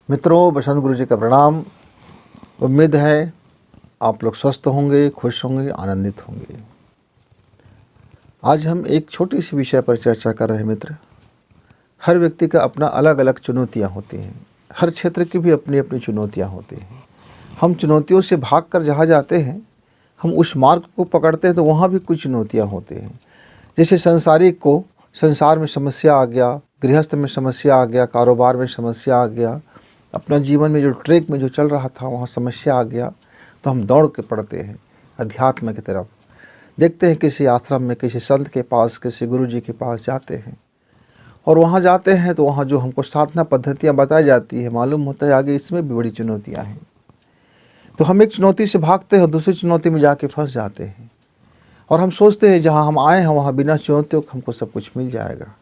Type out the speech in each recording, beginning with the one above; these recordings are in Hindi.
मित्रों, बसंत गुरु जी का प्रणाम। उम्मीद है आप लोग स्वस्थ होंगे, खुश होंगे, आनंदित होंगे। आज हम एक छोटी सी विषय पर चर्चा कर रहे हैं मित्र। हर व्यक्ति का अपना अलग अलग चुनौतियां होती हैं। हर क्षेत्र की भी अपनी अपनी चुनौतियां होती हैं। हम चुनौतियों से भागकर जहाँ जाते हैं, हम उस मार्ग को पकड़ते हैं तो वहाँ भी कुछ चुनौतियाँ होती हैं। जैसे संसारिक को संसार में समस्या आ गया, गृहस्थ में समस्या आ गया, कारोबार में समस्या आ गया, अपना जीवन में जो ट्रैक में जो चल रहा था वहाँ समस्या आ गया, तो हम दौड़ के पड़ते हैं अध्यात्म की तरफ। देखते हैं किसी आश्रम में, किसी संत के पास, किसी गुरु जी के पास जाते हैं और वहाँ जाते हैं तो वहाँ जो हमको साधना पद्धतियाँ बताई जाती है, मालूम होता है आगे इसमें भी बड़ी चुनौतियाँ हैं। तो हम एक चुनौती से भागते हैं और दूसरी चुनौती में जाके फंस जाते हैं और हम सोचते हैं जहाँ हम आए हैं वहाँ बिना चुनौतियों के हमको सब कुछ मिल जाएगा।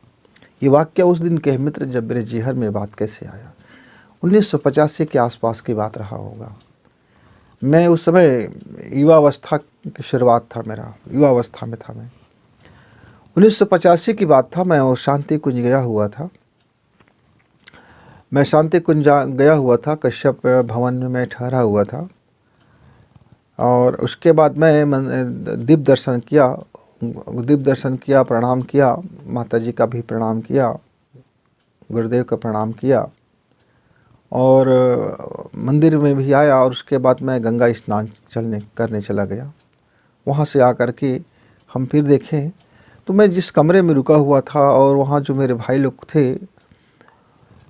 ये वाक्य उस दिन के मित्र जब मेरे जीहर में बात कैसे आया। 1985 के आसपास की बात रहा होगा। मैं उस समय युवावस्था की शुरुआत था, मेरा युवावस्था में था मैं। 1985 की बात था। मैं और शांति कुंज गया हुआ था। मैं शांति कुंज गया हुआ था, कश्यप भवन में मैं ठहरा हुआ था। और उसके बाद मैं दीप दर्शन किया, प्रणाम किया, माता जी का भी प्रणाम किया, गुरुदेव का प्रणाम किया और मंदिर में भी आया। और उसके बाद मैं गंगा स्नान करने चला गया। वहाँ से आकर के हम फिर देखें तो मैं जिस कमरे में रुका हुआ था और वहाँ जो मेरे भाई लोग थे,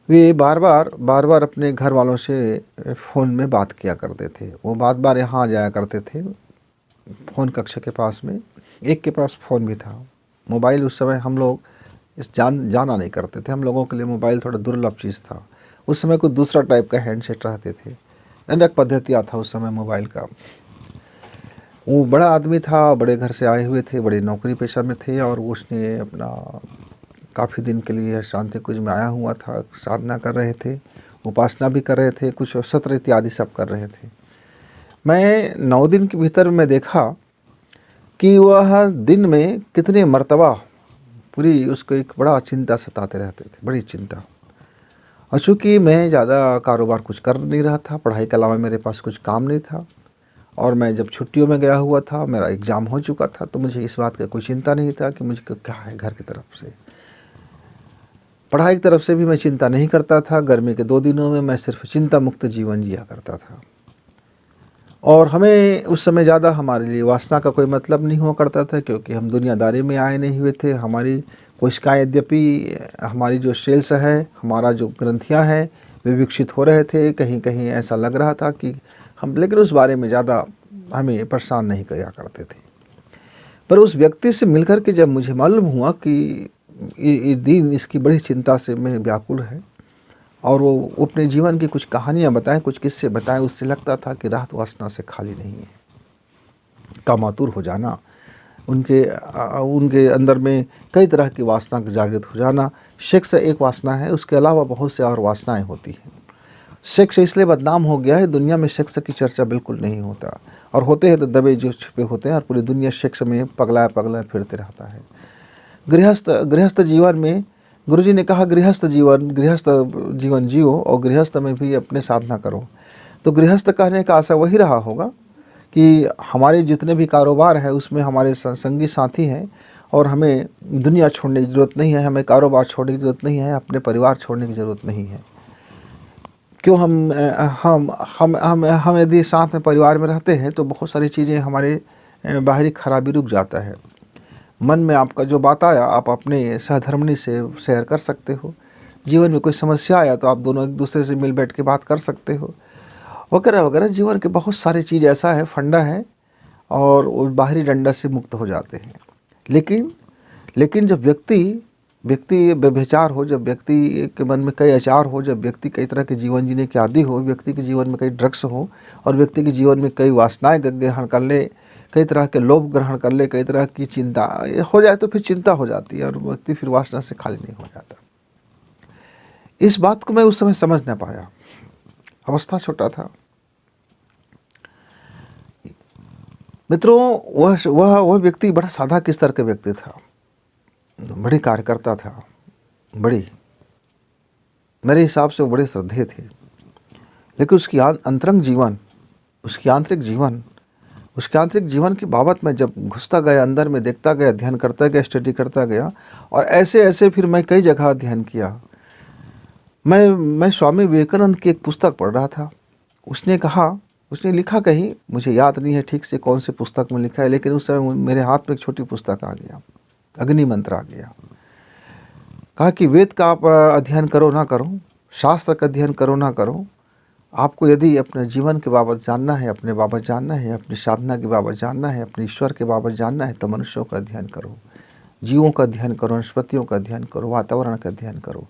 वे बार बार अपने घर वालों से फ़ोन में बात किया करते थे। वो बार यहाँ आ जाया करते थे फ़ोन कक्ष के पास में। एक के पास फ़ोन भी था। मोबाइल उस समय हम लोग जाना नहीं करते थे। हम लोगों के लिए मोबाइल थोड़ा दुर्लभ चीज़ था। उस समय कुछ दूसरा टाइप का हैंडसेट रहते थे। अनेक पद्धतियाँ था उस समय मोबाइल का। वो बड़ा आदमी था, बड़े घर से आए हुए थे, बड़े नौकरी पेशा में थे और उसने अपना काफ़ी दिन के लिए शांति कुंज में आया हुआ था। साधना कर रहे थे, उपासना भी कर रहे थे, कुछ सत्र इत्यादि सब कर रहे थे। मैं 9 दिन के भीतर मैं देखा कि वह दिन में कितने मर्तबा पूरी उसको एक बड़ा चिंता सताते रहते थे, बड़ी चिंता। और चूँकि मैं ज़्यादा कारोबार कुछ कर नहीं रहा था, पढ़ाई के अलावा मेरे पास कुछ काम नहीं था और मैं जब छुट्टियों में गया हुआ था, मेरा एग्ज़ाम हो चुका था, तो मुझे इस बात का कोई चिंता नहीं था कि मुझे क्या है। घर की तरफ से, पढ़ाई की तरफ से भी मैं चिंता नहीं करता था। गर्मी के 2 दिनों में मैं सिर्फ चिंता मुक्त जीवन जिया करता था। और हमें उस समय ज़्यादा हमारे लिए वासना का कोई मतलब नहीं हुआ करता था, क्योंकि हम दुनियादारी में आए नहीं हुए थे। हमारी कोशिकाएँ, यद्यपि हमारी जो सेल्स है, हमारा जो ग्रंथियाँ हैं, वे विकसित हो रहे थे। कहीं कहीं ऐसा लग रहा था कि हम, लेकिन उस बारे में ज़्यादा हमें परेशान नहीं किया करते थे। पर उस व्यक्ति से मिलकर के जब मुझे मालूम हुआ कि ये दिन इसकी बड़ी चिंता से मैं व्याकुल है और वो अपने जीवन की कुछ कहानियाँ बताएं, कुछ किस्से बताएं, उससे लगता था कि राहत वासना से खाली नहीं है। कामातुर हो जाना, उनके अंदर में कई तरह की वासना का जागृत हो जाना। सेक्स एक वासना है, उसके अलावा बहुत से और वासनाएं होती हैं। सेक्स इसलिए बदनाम हो गया है, दुनिया में सेक्स की चर्चा बिल्कुल नहीं होता, और होते हैं तो दबे जो छुपे होते हैं, और पूरी दुनिया सेक्स में पगला फिरते रहता है। गृहस्थ जीवन में गुरुजी ने कहा गृहस्थ जीवन जियो और गृहस्थ में भी अपने साधना करो। तो गृहस्थ कहने का आशा वही रहा होगा कि हमारे जितने भी कारोबार है उसमें हमारे संगी साथी हैं और हमें दुनिया छोड़ने की ज़रूरत नहीं है, हमें कारोबार छोड़ने की ज़रूरत नहीं है, अपने परिवार छोड़ने की ज़रूरत नहीं है। क्यों हम यदि साथ में परिवार में रहते हैं तो बहुत सारी चीज़ें हमारे बाहरी खराबी रुक जाता है। मन में आपका जो बात आया आप अपने सहधर्मिणी से शेयर कर सकते हो। जीवन में कोई समस्या आया तो आप दोनों एक दूसरे से मिल बैठ के बात कर सकते हो, वगैरह वगैरह। जीवन के बहुत सारी चीज़ ऐसा है, फंडा है, और वो बाहरी डंडा से मुक्त हो जाते हैं। लेकिन जब व्यक्ति व्यभिचार हो, जब व्यक्ति के मन में कई आचार हो, जब व्यक्ति कई तरह के जीवन जीने के आदी हो, व्यक्ति के जीवन में कई ड्रग्स हो और व्यक्ति के जीवन में कई वासनाएं ग्रहण कर ले, कई तरह के लोभ ग्रहण कर ले, कई तरह की चिंता हो जाए, तो फिर चिंता हो जाती है और व्यक्ति फिर वासना से खाली नहीं हो जाता। इस बात को मैं उस समय समझ न पाया, अवस्था छोटा था। मित्रों, वह व्यक्ति बड़ा सादा किस तरह का व्यक्ति था, बड़ी कार्यकर्ता था, बड़ी, मेरे हिसाब से वो बड़े श्रद्धेय थे। लेकिन उसकी अंतरंग जीवन, उसकी आंतरिक जीवन, उसके आंतरिक जीवन की बाबत मैं जब घुसता गया, अंदर में देखता गया, अध्ययन करता गया, स्टडी करता गया, और ऐसे ऐसे फिर मैं कई जगह अध्ययन किया। मैं स्वामी विवेकानंद की एक पुस्तक पढ़ रहा था। उसने कहा, उसने लिखा कहीं, मुझे याद नहीं है ठीक से कौन से पुस्तक में लिखा है, लेकिन उस समय मेरे हाथ में एक छोटी पुस्तक आ गया, अग्नि मंत्र आ गया। कहा कि वेद का आप अध्ययन करो ना करो, शास्त्र का अध्ययन करो ना करो, आपको यदि अपने जीवन के बाबत जानना है, अपने बाबत जानना है, अपनी साधना के बाबत जानना है, अपने ईश्वर के बाबत जानना है, तो मनुष्यों का अध्ययन करो, जीवों का अध्ययन करो, वनस्पतियों का अध्ययन करो, वातावरण का अध्ययन करो,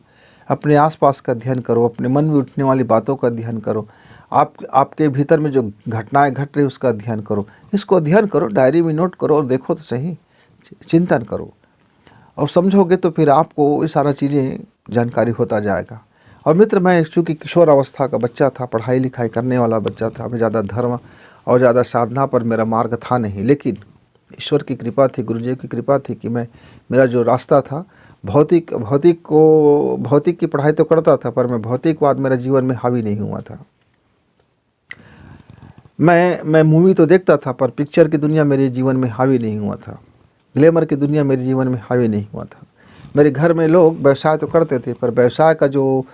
अपने आसपास का अध्ययन करो, अपने मन में उठने वाली बातों का अध्ययन करो, आपके भीतर में जो घटनाएं घट रही उसका अध्ययन करो। इसको अध्ययन करो, डायरी में नोट करो और देखो तो सही, चिंतन करो, और समझोगे तो फिर आपको ये सारा चीज़ें जानकारी होता जाएगा। और मित्र, मैं चूँकि किशोर अवस्था का बच्चा था, पढ़ाई लिखाई करने वाला बच्चा था, मैं ज़्यादा धर्म और ज़्यादा साधना पर मेरा मार्ग था नहीं, लेकिन ईश्वर की कृपा थी, गुरुजी की कृपा थी कि मेरा जो रास्ता था, भौतिक की पढ़ाई तो करता था, पर मैं भौतिकवाद मेरे जीवन में हावी नहीं हुआ था। मैं मूवी तो देखता था, पर पिक्चर की दुनिया मेरे जीवन में हावी नहीं हुआ था, ग्लैमर की दुनिया मेरे जीवन में हावी नहीं हुआ था। मेरे घर में लोग व्यवसाय तो करते थे, पर व्यवसाय का जो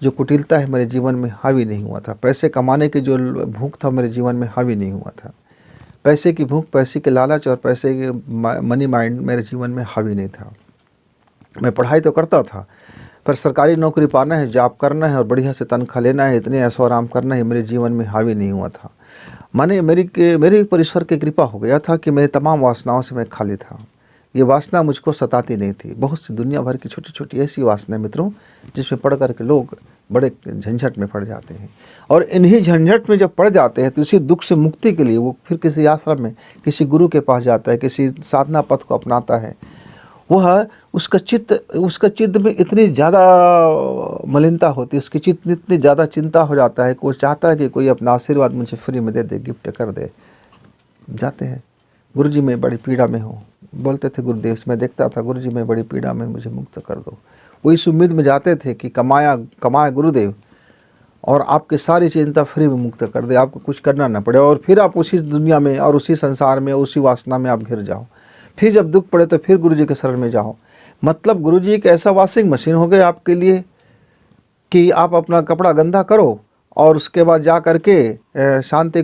कुटिलता है मेरे जीवन में हावी नहीं हुआ था। पैसे कमाने की जो भूख था मेरे जीवन में हावी नहीं हुआ था। पैसे की भूख, पैसे के लालच और पैसे के मनी माइंड मेरे जीवन में हावी नहीं था। मैं पढ़ाई तो करता था, पर सरकारी नौकरी पाना है, जॉब करना है और बढ़िया से तनख्वाह लेना है, इतने ऐशो आराम करना है, मेरे जीवन में हावी नहीं हुआ था। माने मेरी पर ईश्वर की कृपा हो गया था कि मेरे तमाम वासनाओं से मैं खाली था। ये वासना मुझको सताती नहीं थी। बहुत सी दुनिया भर की छोटी छोटी ऐसी वासनाएं मित्रों, जिसमें पढ़ कर के लोग बड़े झंझट में पड़ जाते हैं, और इन्हीं झंझट में जब पड़ जाते हैं तो इसी दुख से मुक्ति के लिए वो फिर किसी आश्रम में, किसी गुरु के पास जाता है, किसी साधना पथ को अपनाता है। वह उसका चित्त में इतनी ज़्यादा मलिनता होती है, उसकी चित्त इतनी ज़्यादा चिंता हो जाता है कि वो चाहता है कि कोई अपना आशीर्वाद मुझे फ्री में दे दे, गिफ्ट कर दे। जाते हैं, गुरुजी मैं बड़ी पीड़ा में हूँ, बोलते थे गुरुदेव, मैं देखता था गुरुजी मैं बड़ी पीड़ा में, मुझे मुक्त कर दो। वो इस उम्मीद में जाते थे कि कमाए गुरुदेव और आपकी सारी चिंता फ्री में मुक्त कर दे, आपको कुछ करना ना पड़े, और फिर आप उसी दुनिया में और उसी संसार में, उसी वासना में आप घिर जाओ। फिर जब दुख पड़े तो फिर गुरुजी के शरण में जाओ। मतलब गुरुजी एक ऐसा वॉशिंग मशीन हो गए आपके लिए कि आप अपना कपड़ा गंदा करो और उसके बाद जा करके शांति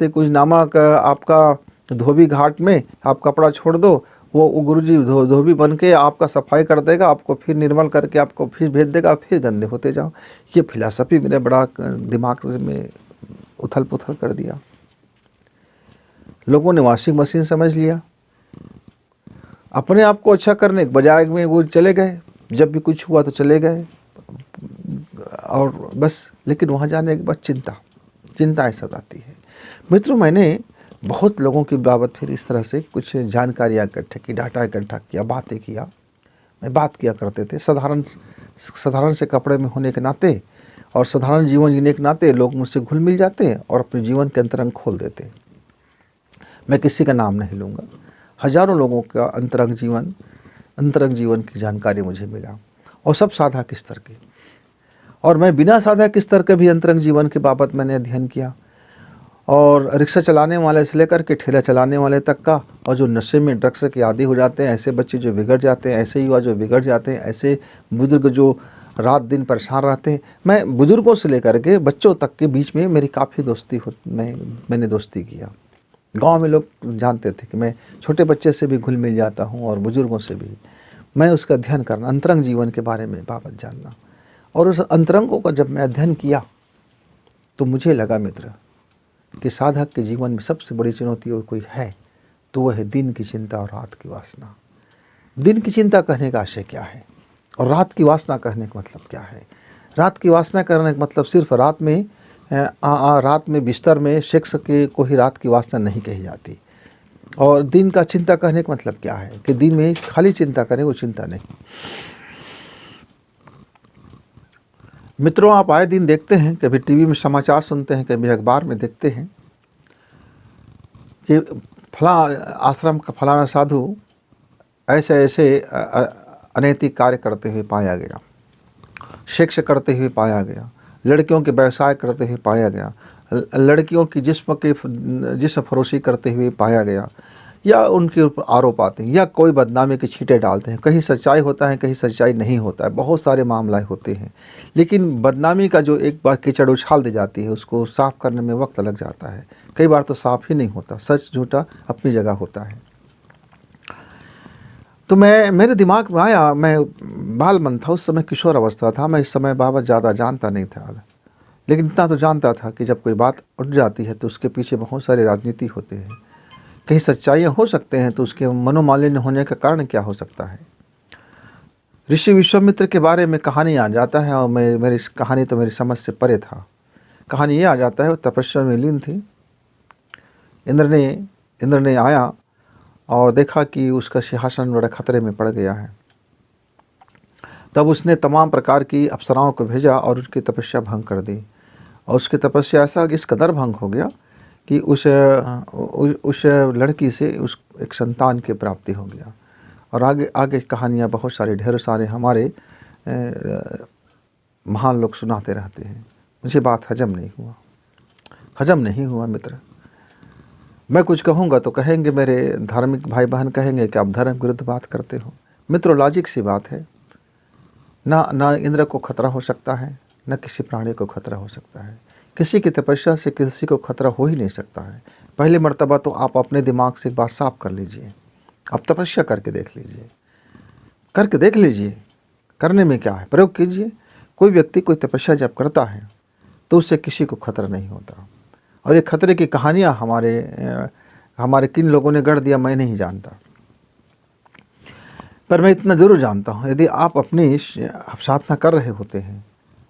कुंज नामक आपका धोबी घाट में आप कपड़ा छोड़ दो, वो गुरुजी धोबी बन के आपका सफाई कर देगा, आपको फिर निर्मल करके आपको फिर भेज देगा, फिर गंदे होते जाओ। ये फिलॉसफी मेरे बड़ा दिमाग में उथल पुथल कर दिया। लोगों ने वॉशिंग मशीन समझ लिया, अपने आप को अच्छा करने के बजाय में वो चले गए, जब भी कुछ हुआ तो चले गए और बस। लेकिन वहाँ जाने के बाद चिंता ऐसा आती है। मित्रों, मैंने बहुत लोगों की बाबत फिर इस तरह से कुछ जानकारियाँ इकट्ठा की, डाटा इकट्ठा किया, बातें किया। मैं बात किया करते थे साधारण से कपड़े में होने के नाते और साधारण जीवन जीने के नाते लोग मुझसे घुल मिल जाते और अपने जीवन के अंतरंग खोल देते। मैं किसी का नाम नहीं लूँगा, हजारों लोगों का अंतरंग जीवन की जानकारी मुझे मिला, और सब साधक स्तर की। और मैं बिना साधक स्तर के भी अंतरंग जीवन के बाबत मैंने अध्ययन किया, और रिक्शा चलाने वाले से लेकर के ठेला चलाने वाले तक का, और जो नशे में ड्रग्स के आदी हो जाते हैं, ऐसे बच्चे जो बिगड़ जाते हैं, ऐसे युवा जो बिगड़ जाते हैं, ऐसे बुजुर्ग जो रात दिन परेशान रहते हैं। मैं बुजुर्गों से लेकर के बच्चों तक के बीच में मेरी काफ़ी मैंने दोस्ती किया। गांव में लोग जानते थे कि मैं छोटे बच्चे से भी घुल मिल जाता हूं और बुजुर्गों से भी। मैं उसका अध्ययन करना, अंतरंग जीवन के बारे में बाबत जानना, और उस अंतरंगों का जब मैं अध्ययन किया तो मुझे लगा मित्र कि साधक के जीवन में सबसे बड़ी चुनौती और कोई है तो वह है दिन की चिंता और रात की वासना। दिन की चिंता कहने का आशय क्या है और रात की वासना कहने का मतलब क्या है? रात की वासना करने का मतलब सिर्फ रात में बिस्तर में सेक्स के को ही रात की वासना नहीं कही जाती। और दिन का चिंता कहने का मतलब क्या है कि दिन में खाली चिंता करें, वो चिंता नहीं। मित्रों, आप आए दिन देखते हैं, कभी टीवी में समाचार सुनते हैं, कभी अखबार में देखते हैं कि फला आश्रम का फलाना साधु ऐसे अनैतिक कार्य करते हुए पाया गया। सेक्स करते हुए पाया गया, लड़कियों के व्यवसाय करते हुए पाया गया, लड़कियों की जिस्म फरोशी करते हुए पाया गया, या उनके ऊपर आरोप आते हैं, या कोई बदनामी के छींटे डालते हैं। कहीं सच्चाई होता है, कहीं सच्चाई नहीं होता है, बहुत सारे मामले होते हैं। लेकिन बदनामी का जो एक बार कीचड़ उछाल दी जाती है, उसको साफ़ करने में वक्त लग जाता है। कई बार तो साफ़ ही नहीं होता, सच झूठा अपनी जगह होता है। तो मेरे दिमाग में आया, मैं बाल मन था, उस समय किशोर अवस्था था, मैं इस समय बाबत ज़्यादा जानता नहीं था, लेकिन इतना तो जानता था कि जब कोई बात उठ जाती है तो उसके पीछे बहुत सारे राजनीति होते हैं। कहीं सच्चाइयाँ हो सकते हैं, तो उसके मनोमालिन्य होने का कारण क्या हो सकता है। ऋषि विश्वामित्र के बारे में कहानी आ जाता है, और मेरी कहानी तो मेरी समझ से परे था। कहानी ये आ जाता है, वो तपस्या में लीन थी। इंद्र ने आया और देखा कि उसका सिंहासन बड़ा खतरे में पड़ गया है। तब उसने तमाम प्रकार की अप्सराओं को भेजा और उसकी तपस्या भंग कर दी। और उसकी तपस्या ऐसा इस कदर भंग हो गया कि उस लड़की से उस एक संतान की प्राप्ति हो गया। और आगे आगे कहानियाँ बहुत सारे, ढेर सारे हमारे महान लोग सुनाते रहते हैं। मुझे बात हजम नहीं हुआ मित्र। मैं कुछ कहूँगा तो कहेंगे, मेरे धार्मिक भाई बहन कहेंगे कि आप धर्म विरुद्ध बात करते हो। मित्रों, लॉजिक सी बात है, ना इंद्र को खतरा हो सकता है, न किसी प्राणी को खतरा हो सकता है। किसी की तपस्या से किसी को खतरा हो ही नहीं सकता है। पहली मर्तबा तो आप अपने दिमाग से एक बात साफ कर लीजिए। आप तपस्या करके देख लीजिए, करने में क्या है, प्रयोग कीजिए। कोई व्यक्ति कोई तपस्या जब करता है तो उससे किसी को खतरा नहीं होता। और ये खतरे की कहानियाँ हमारे किन लोगों ने गढ़ दिया मैं नहीं जानता, पर मैं इतना ज़रूर जानता हूँ, यदि आप अपनी साधना कर रहे होते हैं,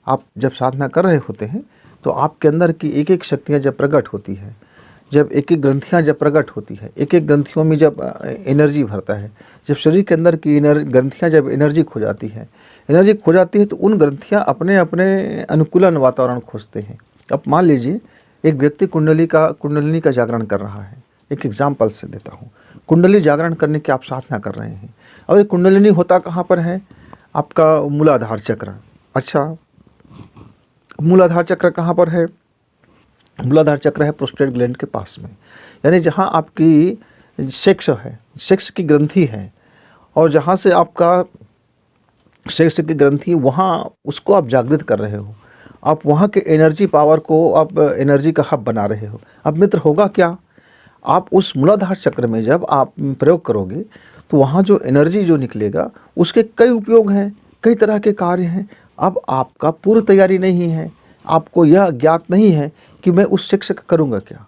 आप जब साधना कर रहे होते हैं तो आपके अंदर की एक एक शक्तियाँ जब प्रकट होती है, जब एक एक ग्रंथियाँ जब प्रकट होती है, एक एक ग्रंथियों में जब एनर्जी भरता है, जब शरीर के अंदर की ग्रंथियाँ जब एनर्जी खो जाती है तो उन ग्रंथियाँ अपने अपने अनुकूलन वातावरण खोजते हैं। अब मान लीजिए एक व्यक्ति कुंडलिनी का जागरण कर रहा है। एक एग्जाम्पल से देता हूँ। कुंडली जागरण करने की आप साधना कर रहे हैं, और ये कुंडलिनी होता कहाँ पर है? आपका मूलाधार चक्र। अच्छा, मूलाधार चक्र कहाँ पर है? मूलाधार चक्र है प्रोस्टेट ग्लैंड के पास में, यानी जहाँ आपकी सेक्स है, सेक्स की ग्रंथि है, और जहाँ से आपका सेक्स की ग्रंथि, वहाँ उसको आप जागृत कर रहे हो। आप वहाँ के एनर्जी पावर को आप एनर्जी का हब बना रहे हो। अब मित्र, होगा क्या? आप उस मूलाधार चक्र में जब आप प्रयोग करोगे तो वहाँ जो एनर्जी जो निकलेगा उसके कई उपयोग हैं, कई तरह के कार्य हैं। अब आपका पूर्व तैयारी नहीं है, आपको यह ज्ञात नहीं है कि मैं उस सेक्स का करूँगा क्या।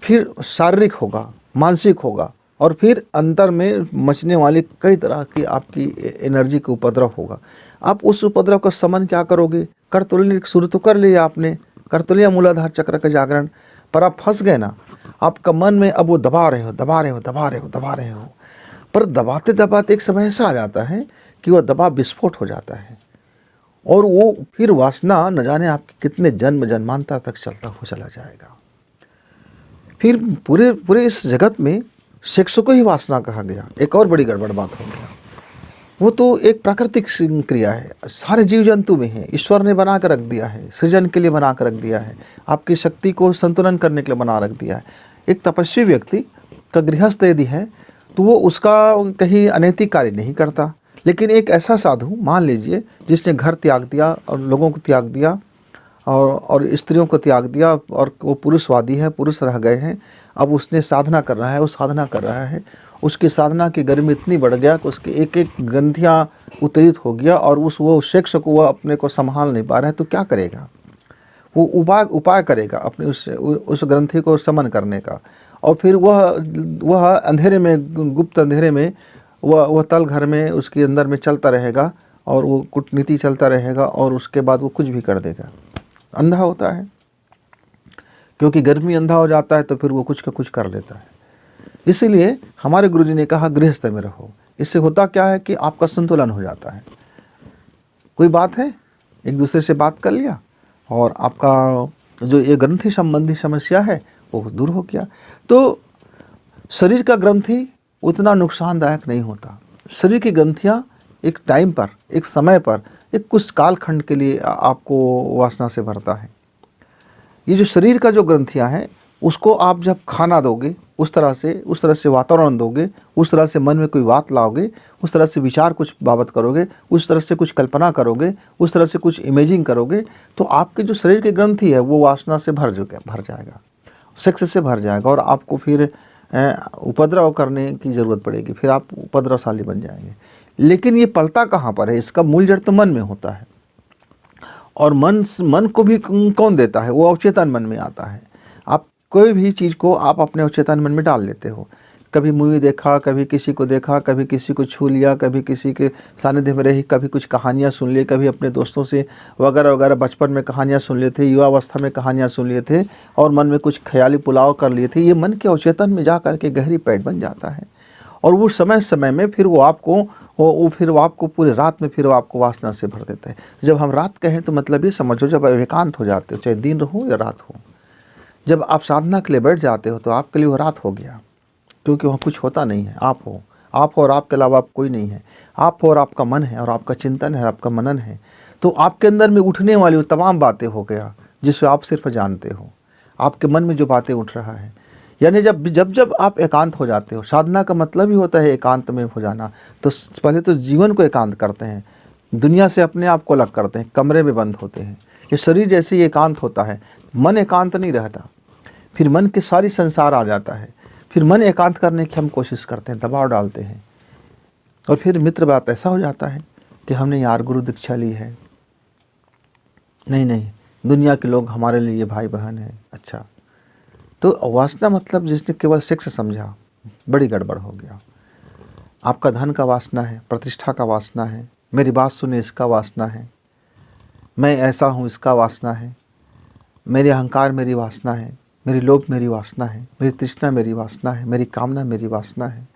फिर शारीरिक होगा, मानसिक होगा, और फिर अंतर में मचने वाली कई तरह की आपकी एनर्जी का उपद्रव होगा। आप उस उपद्रव का समन क्या करोगे? कर तुलनी शुरू तो कर लिया आपने, कर तो लिया मूलाधार चक्र का जागरण, पर आप फंस गए ना। आपका मन में अब वो दबा रहे हो, पर दबाते दबाते एक समय ऐसा आ जाता है कि वह दबाव विस्फोट हो जाता है, और वो फिर वासना न जाने आपके कितने जन्म जन्मांतर तक चला जाएगा। फिर पूरे इस जगत में सेक्स को ही वासना कहा गया। एक और बड़ी गड़बड़ बात हो गया, वो तो एक प्राकृतिक क्रिया है, सारे जीव जंतु में है, ईश्वर ने बना कर रख दिया है, सृजन के लिए बना कर रख दिया है, आपकी शक्ति को संतुलन करने के लिए बना रख दिया है। एक तपस्वी व्यक्ति का गृहस्थ यदि है तो वो उसका कहीं अनैतिक कार्य नहीं करता, लेकिन एक ऐसा साधु मान लीजिए जिसने घर त्याग दिया और लोगों को त्याग दिया और स्त्रियों को त्याग दिया, और वो पुरुषवादी है, पुरुष रह गए हैं। अब उसने साधना कर रहा है, उसकी साधना की गर्मी इतनी बढ़ गया कि उसकी एक एक ग्रंथियाँ उत्तेजित हो गया, और वो सेक्स को वह अपने को संभाल नहीं पा रहा है। तो क्या करेगा? वो उपाय करेगा अपने उस ग्रंथि को समन करने का, और फिर वह अंधेरे में, गुप्त अंधेरे में, वह तल घर में उसके अंदर में चलता रहेगा, और वो कूटनीति चलता रहेगा, और उसके बाद वो कुछ भी कर देगा। अंधा होता है, क्योंकि गर्मी अंधा हो जाता है, तो फिर वो कुछ का कुछ कर लेता है। इसीलिए हमारे गुरुजी ने कहा गृहस्थ में रहो। इससे होता क्या है कि आपका संतुलन हो जाता है। कोई बात है, एक दूसरे से बात कर लिया, और आपका जो ये ग्रंथि संबंधी समस्या है वो दूर हो गया। तो शरीर का ग्रंथि उतना नुकसानदायक नहीं होता। शरीर की ग्रंथियाँ एक टाइम पर, एक समय पर एक कुछ कालखंड के लिए आपको वासना से भरता है। ये जो शरीर का जो ग्रंथियां हैं, उसको आप जब खाना दोगे, उस तरह से वातावरण दोगे, उस तरह से मन में कोई बात लाओगे, उस तरह से विचार कुछ बाबत करोगे, उस तरह से कुछ कल्पना करोगे, उस तरह से कुछ इमेजिंग करोगे, तो आपके जो शरीर की ग्रंथि है वो वासना से भर जाएगा, सेक्स से भर जाएगा, और आपको फिर उपद्रव करने की ज़रूरत पड़ेगी, फिर आप उपद्रवशाली बन जाएंगे। लेकिन ये पलता कहाँ पर है? इसका मूल जड़ तो मन में होता है, और मन को भी कौन देता है? वो अवचेतन मन में आता है। आप कोई भी चीज़ को आप अपने अवचेतन मन में डाल लेते हो। कभी मूवी देखा, कभी किसी को देखा, कभी किसी को छू लिया, कभी किसी के सानिध्य में रही, कभी कुछ कहानियाँ सुन ली, कभी अपने दोस्तों से वगैरह वगैरह बचपन में कहानियाँ सुन लिए थे, युवावस्था में कहानियाँ सुन लिए थे, और मन में कुछ ख्याली पुलाव कर लिए थे। ये मन के अवचेतन में जा कर के गहरी पैठ बन जाता है, और वो समय में फिर वो आपको पूरी रात में फिर वो आपको वासना से भर देता है। जब हम रात कहें तो मतलब ये समझो, जब एकांत हो जाते हो, चाहे दिन हो या रात हो, जब आप साधना के लिए बैठ जाते हो तो आपके लिए वो रात हो गया, क्योंकि वहाँ कुछ होता नहीं है। आप हो और आपके अलावा आप कोई नहीं है। आप हो और आपका मन है, और आपका चिंतन है, आपका मनन है। तो आपके अंदर में उठने वाली वो तमाम बातें हो गया जिसे आप सिर्फ जानते हो। आपके मन में जो बातें उठ रहा है, यानी जब आप एकांत हो जाते हो, साधना का मतलब ही होता है एकांत में हो जाना। तो पहले तो जीवन को एकांत करते हैं, दुनिया से अपने आप को अलग करते हैं, कमरे में बंद होते हैं। ये शरीर जैसे ही एकांत होता है, मन एकांत नहीं रहता, फिर मन के सारी संसार आ जाता है। फिर मन एकांत करने की हम कोशिश करते हैं, दबाव डालते हैं, और फिर मित्र बात ऐसा हो जाता है कि हमने यार गुरु दीक्षा ली है, नहीं दुनिया के लोग हमारे लिए भाई बहन है। अच्छा, तो वासना मतलब जिसने केवल सेक्स समझा, बड़ी गड़बड़ हो गया। आपका धन का वासना है, प्रतिष्ठा का वासना है, मेरी बात सुने इसका वासना है, मैं ऐसा हूँ इसका वासना है, मेरे अहंकार मेरी वासना है, मेरी लोभ मेरी वासना है, मेरी तृष्णा मेरी वासना है, मेरी कामना मेरी वासना है,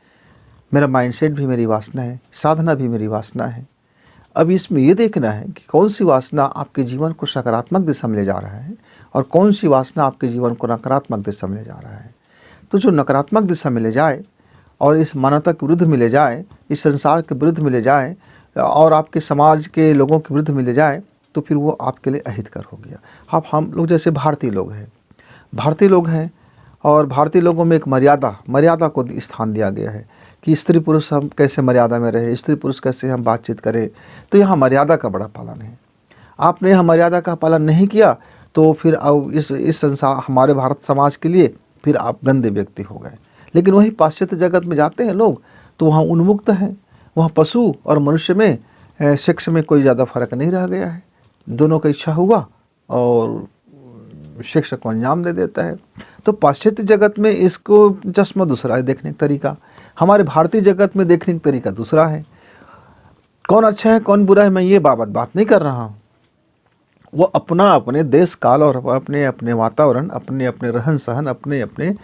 मेरा माइंडसेट भी मेरी वासना है, साधना भी मेरी वासना है। अब इसमें ये देखना है कि कौन सी वासना आपके जीवन को सकारात्मक दिशा में ले जा रहा है, और कौन सी वासना आपके जीवन को नकारात्मक दिशा में ले जा रहा है। तो जो नकारात्मक दिशा में ले जाए, और इस मानवता के विरुद्ध में ले जाए, इस संसार के विरुद्ध में ले जाए, और आपके समाज के लोगों के विरुद्ध में ले जाए, तो फिर वो आपके लिए अहितकर हो गया। अब हम लोग जैसे भारतीय लोग हैं, और भारतीय लोगों में एक मर्यादा को स्थान दिया गया है कि स्त्री पुरुष हम कैसे मर्यादा में रहे, स्त्री पुरुष कैसे हम बातचीत करें। तो यहाँ मर्यादा का बड़ा पालन है। आपने यहाँ मर्यादा का पालन नहीं किया तो फिर अब इस संसार हमारे भारत समाज के लिए फिर आप गंदे व्यक्ति हो गए। लेकिन वही पाश्चात्य जगत में जाते हैं लोग, तो वहाँ उन्मुक्त हैं, वहाँ पशु और मनुष्य में सेक्स में कोई ज़्यादा फर्क नहीं रह गया है। दोनों का इच्छा हुआ और सेक्स को अंजाम दे देता है। तो पाश्चात्य जगत में इसको चश्मा दूसरा है देखने का तरीका, हमारे भारतीय जगत में देखने का तरीका दूसरा है। कौन अच्छा है कौन बुरा है मैं ये बात नहीं कर रहा हूँ। वो अपने देश काल और अपने वातावरण, अपने रहन सहन, अपने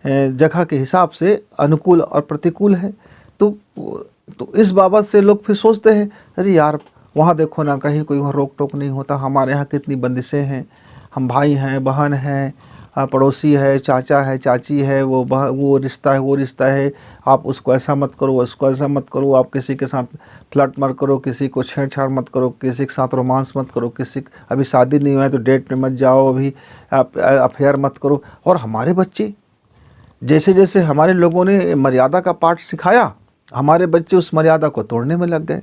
जगह के हिसाब से अनुकूल और प्रतिकूल है। तो इस बाबत से लोग फिर सोचते हैं, अरे यार वहाँ देखो ना, कहीं कोई वहाँ रोक टोक नहीं होता, हमारे यहाँ कितनी बंदिशें हैं, हम भाई हैं, बहन हैं, पड़ोसी है, चाचा है, चाची है, वो रिश्ता है, आप उसको ऐसा मत करो, उसको ऐसा मत करो, आप किसी के साथ फ्लर्ट मत करो, किसी को छेड़छाड़ मत करो, किसी के साथ रोमांस मत करो, अभी शादी नहीं हुआ है तो डेट में मत जाओ, अभी आप अफेयर मत करो। और हमारे बच्चे, जैसे जैसे हमारे लोगों ने मर्यादा का पाठ सिखाया, हमारे बच्चे उस मर्यादा को तोड़ने में लग गए।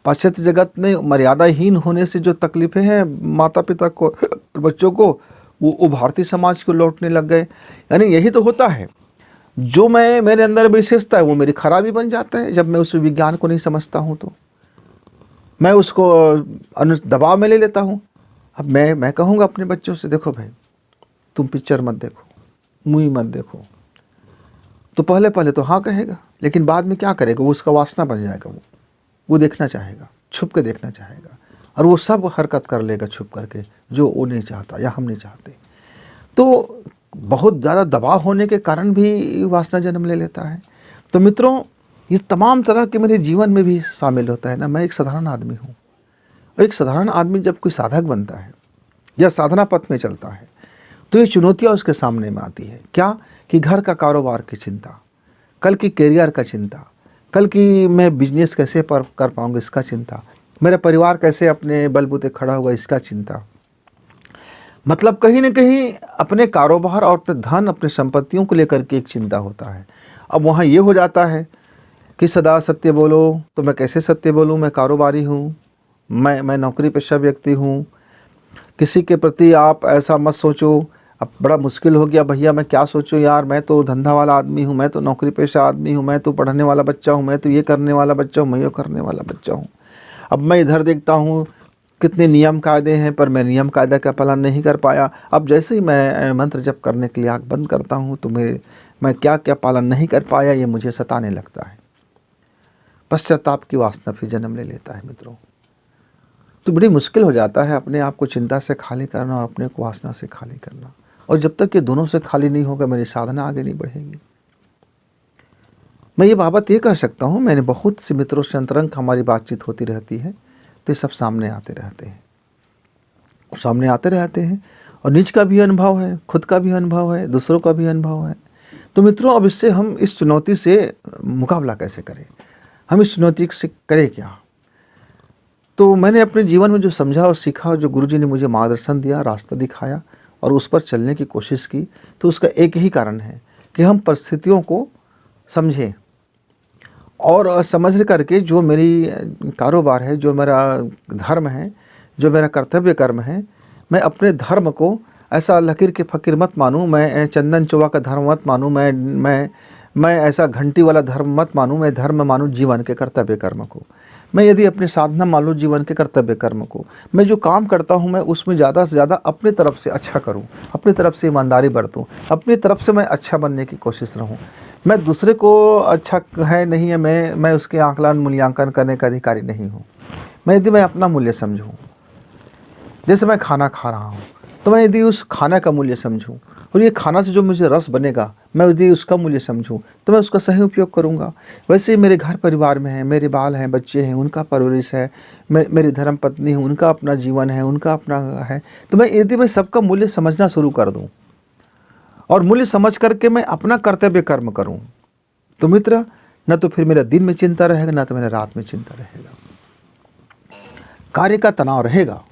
पाश्चात्य जगत में मर्यादाहीन होने से जो तकलीफ़ें हैं माता पिता को, बच्चों को, वो भारतीय समाज को लौटने लग गए। यानी यही तो होता है, जो मेरे अंदर विशेषता है वो मेरी खराबी बन जाता है। जब मैं उस विज्ञान को नहीं समझता हूँ तो मैं उसको दबाव में ले लेता हूँ। अब मैं कहूँगा अपने बच्चों से, देखो भाई तुम पिक्चर मत देखो, मूवी मत देखो, तो पहले तो हाँ कहेगा, लेकिन बाद में क्या करेगा, वो उसका वासना बन जाएगा, वो देखना चाहेगा, छुप के देखना चाहेगा, और वो सब हरकत कर लेगा छुप करके जो वो नहीं चाहता या हम नहीं चाहते। तो बहुत ज़्यादा दबाव होने के कारण भी वासना जन्म ले लेता है। तो मित्रों, ये तमाम तरह के मेरे जीवन में भी शामिल होता है ना। मैं एक साधारण आदमी हूँ, और एक साधारण आदमी जब कोई साधक बनता है या साधना पथ में चलता है तो ये चुनौतियाँ उसके सामने में आती है। क्या कि घर का कारोबार की चिंता, कल की करियर का चिंता, कल की मैं बिजनेस कैसे कर पाऊँगा इसका चिंता, मेरा परिवार कैसे अपने बलबूते खड़ा हुआ, इसका चिंता। मतलब कहीं न कहीं अपने कारोबार और अपने धन, अपनी संपत्तियों को लेकर के एक चिंता होता है। अब वहाँ ये हो जाता है कि सदा सत्य बोलो, तो मैं कैसे सत्य बोलूँ? मैं कारोबारी हूँ, मैं नौकरी पेशा व्यक्ति हूँ। किसी के प्रति आप ऐसा मत सोचो। अब बड़ा मुश्किल हो गया भैया, मैं क्या सोचूं यार, मैं तो धंधा वाला आदमी हूँ, मैं तो नौकरी पेशा आदमी हूँ, मैं तो पढ़ने वाला बच्चा हूँ, मैं तो ये करने वाला बच्चा हूँ, मैं ये करने वाला बच्चा हूँ। अब मैं इधर देखता हूँ कितने नियम कायदे हैं, पर मैं नियम कायदा का पालन नहीं कर पाया। अब जैसे ही मैं मंत्र जप करने के लिए आँख बंद करता हूँ तो मैं क्या क्या पालन नहीं कर पाया, ये मुझे सताने लगता है। पश्चाताप की वासना फिर जन्म ले लेता है मित्रों। तो बड़ी मुश्किल हो जाता है अपने आप को चिंता से खाली करना और अपने को वासना से खाली करना। और जब तक ये दोनों से खाली नहीं होगा, मेरी साधना आगे नहीं बढ़ेगी। मैं ये बाबत ये कह सकता हूँ, मैंने बहुत से मित्रों से अंतरंग हमारी बातचीत होती रहती है, तो ये सब सामने आते रहते हैं, सामने आते रहते हैं। और निज का भी अनुभव है, खुद का भी अनुभव है, दूसरों का भी अनुभव है। तो मित्रों, अब इससे हम इस चुनौती से मुकाबला कैसे करें, हम इस चुनौती से करें क्या? तो मैंने अपने जीवन में जो समझा और सीखा, जो गुरुजी ने मुझे मार्गदर्शन दिया, रास्ता दिखाया और उस पर चलने की कोशिश की, तो उसका एक ही कारण है कि हम परिस्थितियों को समझें और समझ करके जो मेरी कारोबार है, जो मेरा धर्म है, जो मेरा कर्तव्य कर्म है, मैं अपने धर्म को ऐसा लकीर के फ़कीर मत मानूँ, मैं चंदन चौवा का धर्म मत मानूँ, मैं ऐसा घंटी वाला धर्म मत मानूँ। मैं धर्म मानूँ जीवन के कर्तव्य कर्म को। मैं यदि अपनी साधना मान लूँ जीवन के कर्तव्य कर्म को, मैं जो काम करता हूँ मैं उसमें ज़्यादा से ज़्यादा अपनी तरफ से अच्छा करूँ, अपनी तरफ से ईमानदारी बरतूँ, अपनी तरफ से मैं अच्छा बनने की कोशिश रहूँ। मैं दूसरे को अच्छा है नहीं है, मैं उसके आकलन मूल्यांकन करने का अधिकारी नहीं हूँ। मैं अपना मूल्य समझूँ, जैसे मैं खाना खा रहा हूँ तो मैं यदि उस खाना का मूल्य समझूँ और ये खाना से जो मुझे रस बनेगा, मैं यदि उसका मूल्य समझूँ तो मैं उसका सही उपयोग करूँगा। वैसे ही मेरे घर परिवार में है, मेरे बाल हैं, बच्चे हैं, उनका परवरिश है, मेरी धर्म पत्नी है, उनका अपना जीवन है, उनका अपना है। तो मैं सबका मूल्य समझना शुरू कर दूँ और मूल्य समझ करके मैं अपना कर्तव्य कर्म करूँ, तो मित्र, न तो फिर मेरा दिन में चिंता रहेगा, न तो मेरा रात में चिंता रहेगा। कार्य का तनाव रहेगा।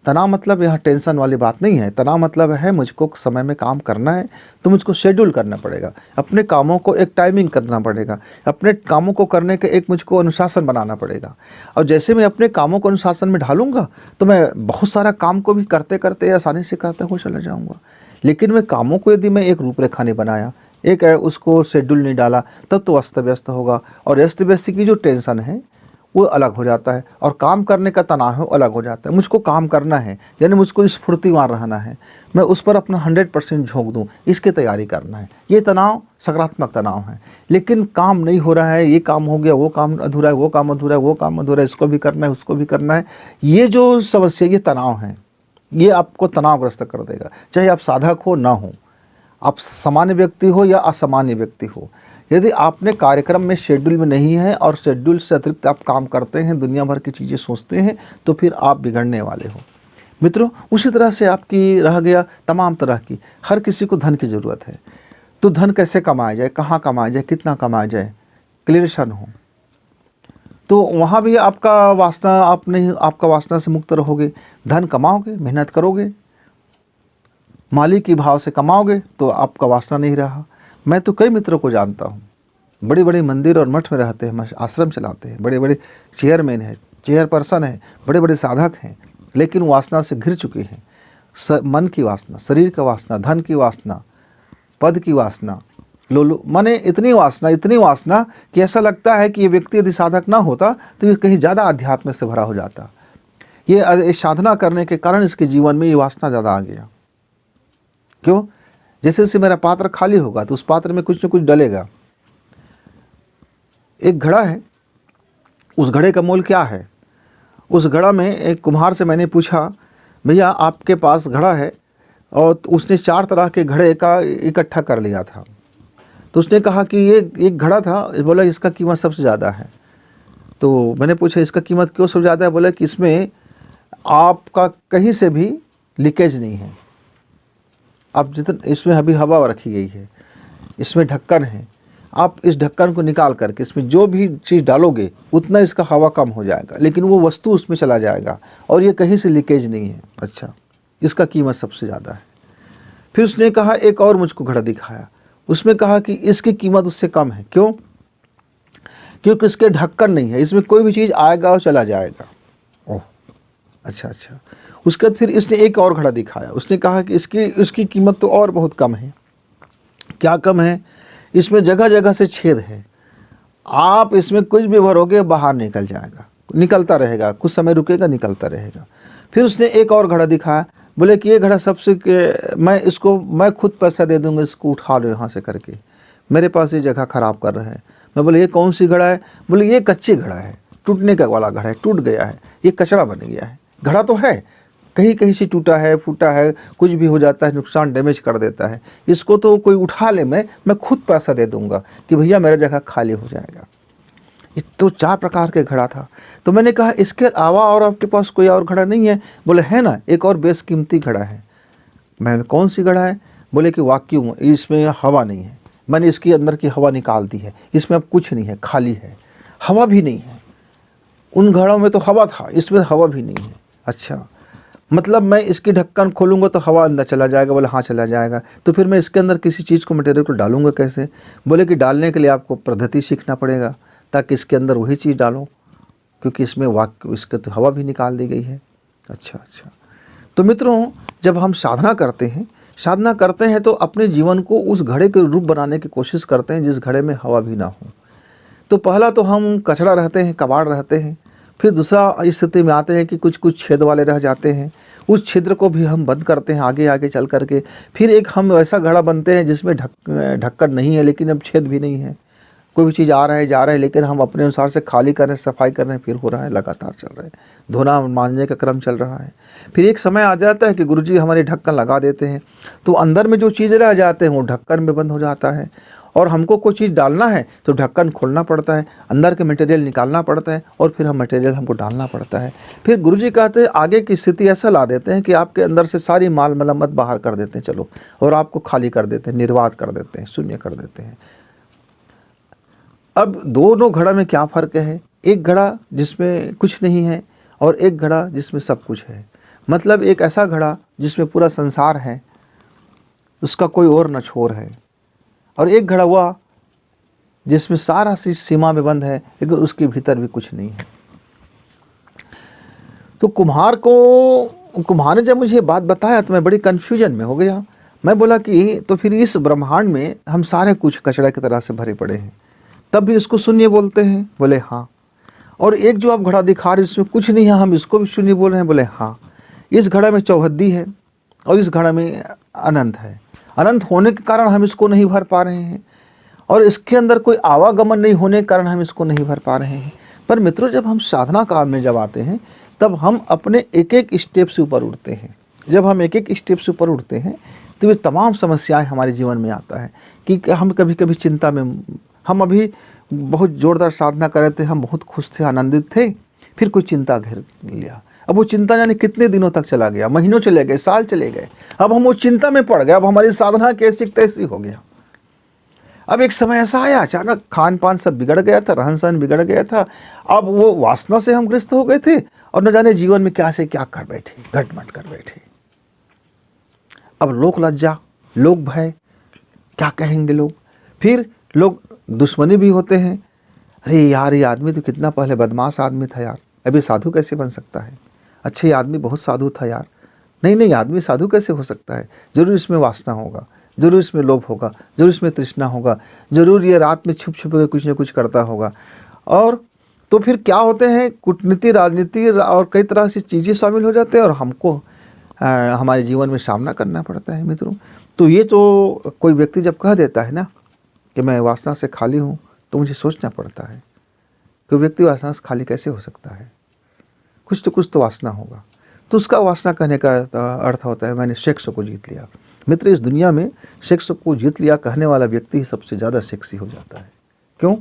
तनाव मतलब यहाँ टेंशन वाली बात नहीं है। तनाव मतलब है मुझको समय में काम करना है तो मुझको शेड्यूल करना पड़ेगा, अपने कामों को एक टाइमिंग करना पड़ेगा, अपने कामों को करने के एक मुझको अनुशासन बनाना पड़ेगा। और जैसे मैं अपने कामों को अनुशासन में ढालूंगा तो मैं बहुत सारा काम को भी करते करते आसानी से करते हुए चला जाऊँगा। लेकिन मैं कामों को यदि मैं एक रूपरेखा नहीं बनाया, एक उसको शेड्यूल नहीं डाला, तब तो अस्त व्यस्त होगा। और अस्त व्यस्त की जो टेंशन है वो अलग हो जाता है और काम करने का तनाव है वो अलग हो जाता है। मुझको काम करना है, यानी मुझको स्फूर्तिवान रहना है, मैं उस पर अपना 100% झोंक दूँ, इसकी तैयारी करना है। ये तनाव सकारात्मक तनाव है। लेकिन काम नहीं हो रहा है, ये काम हो गया, वो काम अधूरा है, वो काम अधूरा है, वो काम अधूरा है, इसको भी करना है, उसको भी करना है, ये जो समस्या, ये तनाव है, ये आपको तनावग्रस्त कर देगा। चाहे आप साधक हो ना हो, आप सामान्य व्यक्ति हो या असामान्य व्यक्ति हो, यदि आपने कार्यक्रम में शेड्यूल में नहीं है और शेड्यूल से अतिरिक्त आप काम करते हैं, दुनिया भर की चीज़ें सोचते हैं, तो फिर आप बिगड़ने वाले हो मित्रों। उसी तरह से आपकी रह गया तमाम तरह की, हर किसी को धन की ज़रूरत है। तो धन कैसे कमाया जाए, कहाँ कमाया जाए, कितना कमाया जाए, क्लियरेशन हो, तो वहाँ भी आपका वासना, आपका वासना से मुक्त रहोगे। धन कमाओगे, मेहनत करोगे, मालिक की भाव से कमाओगे तो आपका वासना नहीं रहा। मैं तो कई मित्रों को जानता हूँ, बड़े बड़े मंदिर और मठ में रहते हैं, आश्रम चलाते हैं, बड़े बड़े चेयरमैन हैं, चेयरपर्सन हैं, बड़े बड़े साधक हैं, लेकिन वासना से घिर चुके हैं। मन की वासना, शरीर का वासना, धन की वासना, पद की वासना, लोलु माने इतनी वासना कि ऐसा लगता है कि ये व्यक्ति यदि साधक ना होता तो ये कहीं ज़्यादा अध्यात्म से भरा हो जाता। ये साधना करने के कारण इसके जीवन में ये वासना ज़्यादा आ गया। क्यों? जैसे जैसे मेरा पात्र खाली होगा तो उस पात्र में कुछ न कुछ डलेगा। एक घड़ा है, उस घड़े का मोल क्या है? उस घड़ा में एक कुम्हार से मैंने पूछा, भैया आपके पास घड़ा है, और उसने 4 तरह के घड़े का इकट्ठा कर लिया था। तो उसने कहा कि ये एक घड़ा था, बोला इसका कीमत सबसे ज़्यादा है। तो मैंने पूछा इसका कीमत क्यों सबसे ज़्यादा है? बोला कि इसमें आपका कहीं से भी लीकेज नहीं है। अब जितना इसमें अभी हवा रखी गई है, इसमें ढक्कन है, आप इस ढक्कन को निकाल करके इसमें जो भी चीज़ डालोगे उतना इसका हवा कम हो जाएगा, लेकिन वो वस्तु उसमें चला जाएगा और ये कहीं से लीकेज नहीं है। अच्छा, इसका कीमत सबसे ज़्यादा है। फिर उसने कहा एक और मुझको घड़ा दिखाया, उसमें कहा कि इसकी कीमत उससे कम है। क्यों? क्योंकि इसके ढक्कन नहीं है, इसमें कोई भी चीज़ आएगा और चला जाएगा। ओह, अच्छा। उसके बाद फिर इसने एक और घड़ा दिखाया, उसने कहा कि इसकी कीमत तो और बहुत कम है। क्या कम है? इसमें जगह जगह से छेद है, आप इसमें कुछ भी भरोगे बाहर निकल जाएगा, निकलता रहेगा, कुछ समय रुकेगा, निकलता रहेगा। फिर उसने एक और घड़ा दिखाया, बोले कि ये घड़ा सबसे मैं खुद पैसा दे दूंगा, इसको उठा लो यहाँ से करके, मेरे पास ये जगह ख़राब कर रहा है। मैं बोले ये कौन सी घड़ा है? बोले ये कच्ची घड़ा है, टूटने का वाला घड़ा है, टूट गया है, ये कचरा बन गया है। घड़ा तो है, कहीं कहीं से टूटा है, फूटा है, कुछ भी हो जाता है, नुकसान डैमेज कर देता है, इसको तो कोई उठा ले, मैं खुद पैसा दे दूंगा कि भैया मेरा जगह खाली हो जाएगा। ये तो 4 प्रकार के घड़ा था। तो मैंने कहा इसके अलावा और आपके पास कोई और घड़ा नहीं है? बोले है ना, एक और बेशकीमती घड़ा है। मैंने कौन सी घड़ा है? बोले कि वैक्यूम, इसमें हवा नहीं है, मैंने इसके अंदर की हवा निकाल दी है, इसमें अब कुछ नहीं है, खाली है, हवा भी नहीं है। उन घड़ों में तो हवा था, इसमें हवा भी नहीं है। अच्छा, मतलब मैं इसकी ढक्कन खोलूँगा तो हवा अंदर चला जाएगा? बोले हाँ चला जाएगा। तो फिर मैं इसके अंदर किसी चीज़ को, मटेरियल को डालूंगा कैसे? बोले कि डालने के लिए आपको पद्धति सीखना पड़ेगा, ताकि इसके अंदर वही चीज़ डालो, क्योंकि इसमें इसके तो हवा भी निकाल दी गई है। अच्छा। तो मित्रों, जब हम साधना करते हैं तो अपने जीवन को उस घड़े के रूप बनाने की कोशिश करते हैं जिस घड़े में हवा भी ना हो। तो पहला तो हम कचरा रहते हैं, कबाड़ रहते हैं। फिर दूसरा स्थिति में आते हैं कि कुछ छेद वाले रह जाते हैं, उस छिद्र को भी हम बंद करते हैं आगे चल करके। फिर एक हम ऐसा घड़ा बनते हैं जिसमें ढक्कन नहीं है, लेकिन अब छेद भी नहीं है, कोई भी चीज़ आ रहा है जा रहा है, लेकिन हम अपने अनुसार से खाली कर रहे हैं, सफाई कर रहे हैं, फिर हो रहा है, लगातार चल रहा है, धोना मांजने का क्रम चल रहा है। फिर एक समय आ जाता है कि गुरुजी हमारे ढक्कन लगा देते हैं, तो अंदर में जो चीज़ रह जाते हैं वो ढक्कन में बंद हो जाता है, और हमको कोई चीज़ डालना है तो ढक्कन खोलना पड़ता है, अंदर के मटेरियल निकालना पड़ता है, और फिर हम मटेरियल हमको डालना पड़ता है। फिर गुरुजी कहते हैं आगे की स्थिति ऐसा ला देते हैं कि आपके अंदर से सारी माल मलम्मत बाहर कर देते हैं, चलो, और आपको खाली कर देते हैं, निर्वात कर देते हैं, शून्य कर देते हैं। अब दोनों घड़ा में क्या फ़र्क है? एक घड़ा जिसमें कुछ नहीं है और एक घड़ा जिसमें सब कुछ है। मतलब एक ऐसा घड़ा जिसमें पूरा संसार है, उसका कोई और न छोर है, और एक घड़ा हुआ जिसमें सारा चीज़ सीमा में बंद है, लेकिन उसके भीतर भी कुछ नहीं है। तो कुम्हार ने जब मुझे ये बात बताया तो मैं बड़ी कन्फ्यूजन में हो गया। मैं बोला कि तो फिर इस ब्रह्मांड में हम सारे कुछ कचरा की तरह से भरे पड़े हैं, तब भी इसको शून्य बोलते हैं? बोले हाँ। और एक जो आप घड़ा दिखा रहे इसमें कुछ नहीं है, हम इसको भी शून्य बोल रहे हैं? बोले हाँ। इस घड़ा में चौहद्दी है और इस घड़ा में अनंत है, अनंत होने के कारण हम इसको नहीं भर पा रहे हैं, और इसके अंदर कोई आवागमन नहीं होने के कारण हम इसको नहीं भर पा रहे हैं। पर मित्रों, जब हम साधना काल में जब आते हैं तब हम अपने एक स्टेप से ऊपर उठते हैं। जब हम एक स्टेप से ऊपर उठते हैं तो ये तमाम समस्याएं हमारे जीवन में आता है कि हम कभी कभी चिंता में, हम अभी बहुत ज़ोरदार साधना कर रहे थे, हम बहुत खुश थे, आनंदित थे, फिर कोई चिंता घेर लिया। अब वो चिंता जाने कितने दिनों तक चला गया, महीनों चले गए, साल चले गए, अब हम उस चिंता में पड़ गए, अब हमारी साधना कैसी तैसी हो गया। अब एक समय ऐसा आया, अचानक खान पान सब बिगड़ गया था, रहन सहन बिगड़ गया था, अब वो वासना से हम ग्रस्त हो गए थे, और न जाने जीवन में क्या से क्या कर बैठे, घटमट कर बैठे। अब लोक लज्जा, लोक भय, क्या कहेंगे लोग, फिर लोग दुश्मनी भी होते हैं। अरे यार, ये आदमी तो कितना पहले बदमाश आदमी था यार, अभी साधु कैसे बन सकता है? अच्छा, ये आदमी बहुत साधु था यार, नहीं, आदमी साधु कैसे हो सकता है? जरूर इसमें वासना होगा, जरूर इसमें लोभ होगा, जरूर इसमें तृष्णा होगा, जरूर ये रात में छुप के कुछ न कुछ करता होगा। और तो फिर क्या होते हैं, कूटनीति, राजनीति और कई तरह से चीज़ें शामिल हो जाते हैं, और हमको हमारे जीवन में सामना करना पड़ता है मित्रों। तो ये तो कोई व्यक्ति जब कह देता है ना कि मैं वासना से खाली हूँ, तो मुझे सोचना पड़ता है कि व्यक्ति वासना से खाली कैसे हो सकता है, कुछ तो वासना होगा। तो उसका वासना कहने का अर्थ होता है मैंने सेक्स को जीत लिया। मित्र, इस दुनिया में सेक्स को जीत लिया कहने वाला व्यक्ति ही सबसे ज़्यादा सेक्सी हो जाता है। क्यों?